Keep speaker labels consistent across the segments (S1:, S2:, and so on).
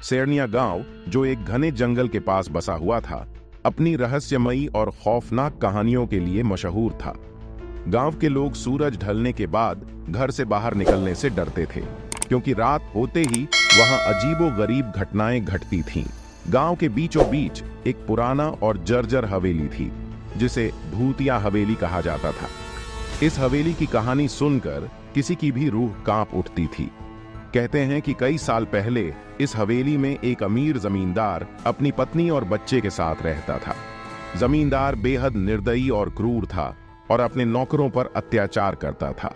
S1: सेरनिया गांव, जो एक घने जंगल के पास बसा हुआ था, अपनी रहस्यमयी और खौफनाक कहानियों के लिए मशहूर था। गांव के लोग सूरज ढलने के बाद घर से बाहर निकलने से डरते थे, क्योंकि रात होते ही वहां अजीबोगरीब घटनाएं घटती थीं। गांव के बीचों बीच एक पुराना और जर्जर हवेली थी, जिसे भूतिया हवेली कहा जाता था। इस हवेली की कहानी सुनकर किसी की भी रूह कांप उठती थी। कहते हैं कि कई साल पहले इस हवेली में एक अमीर जमींदार अपनी पत्नी और बच्चे के साथ रहता था। जमींदार बेहद निर्दयी और क्रूर था और अपने नौकरों पर अत्याचार करता था।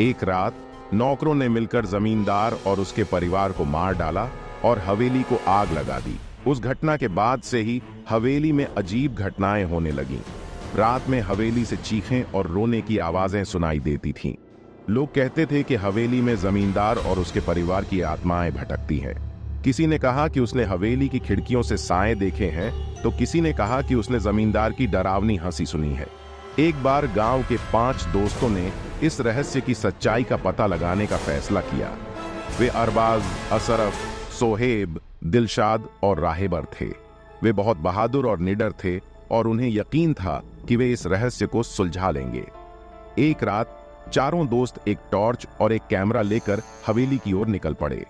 S1: एक रात नौकरों ने मिलकर जमींदार और उसके परिवार को मार डाला और हवेली को आग लगा दी। उस घटना के बाद से ही हवेली में अजीब घटनाएं होने लगीं। रात में हवेली से चीखें और रोने की आवाजें सुनाई देती थीं। लोग कहते थे कि हवेली में जमींदार और उसके परिवार की आत्माएं भटकती हैं। किसी ने कहा कि उसने हवेली की खिड़कियों से साए देखे हैं, तो किसी ने कहा कि उसने जमींदार की डरावनी हंसी सुनी है। एक बार गांव के 5 दोस्तों ने इस रहस्य की सच्चाई का पता लगाने का फैसला किया। वे अरबाज, असरफ, सोहेब, दिलशाद और राहेबर थे। वे बहुत बहादुर और निडर थे और उन्हें यकीन था कि वे इस रहस्य को सुलझा लेंगे। एक रात चारों दोस्त एक टॉर्च और एक कैमरा लेकर हवेली की ओर निकल पड़े।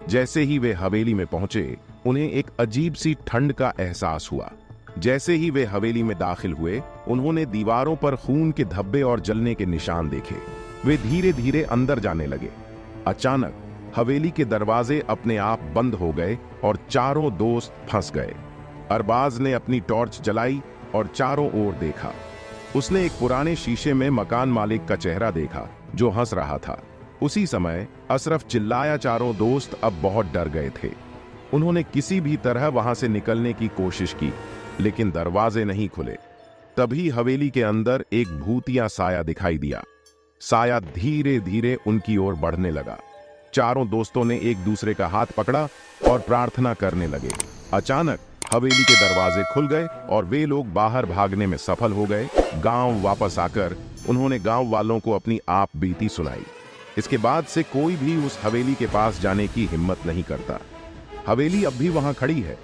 S1: जैसे ही वे हवेली में पहुंचे, उन्हें एक अजीब सी ठंड का एहसास हुआ। जैसे ही वे हवेली में दाखिल हुए, उन्होंने दीवारों पर खून के धब्बे और जलने के निशान देखे। वे धीरे धीरे अंदर जाने लगे। अचानक हवेली के दरवाजे अपने आप बंद हो गए और चारों दोस्त फंस गए। अरबाज ने अपनी टॉर्च जलाई और चारों ओर देखा। उसने एक पुराने शीशे में मकान मालिक का चेहरा देखा, जो हंस रहा था। उसी समय असरफ चिल्लाया। चारों दोस्त अब बहुत डर गए थे। उन्होंने किसी भी तरह वहां से निकलने की कोशिश की, लेकिन दरवाजे नहीं खुले। तभी हवेली के अंदर एक भूतिया साया दिखाई दिया। साया धीरे धीरे उनकी ओर बढ़ने लगा। चारों दोस्तों ने एक दूसरे का हाथ पकड़ा और प्रार्थना करने लगे। अचानक हवेली के दरवाजे खुल गए और वे लोग बाहर भागने में सफल हो गए। गांव वापस आकर उन्होंने गांव वालों को अपनी आप बीती सुनाई। इसके बाद से कोई भी उस हवेली के पास जाने की हिम्मत नहीं करता। हवेली अब भी वहां खड़ी है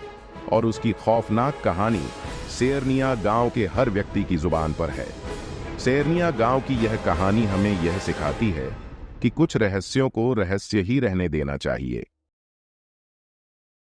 S1: और उसकी खौफनाक कहानी सेरनिया गांव के हर व्यक्ति की जुबान पर है। सेरनिया गांव की यह कहानी हमें यह सिखाती है कि कुछ रहस्यों को रहस्य ही रहने देना चाहिए।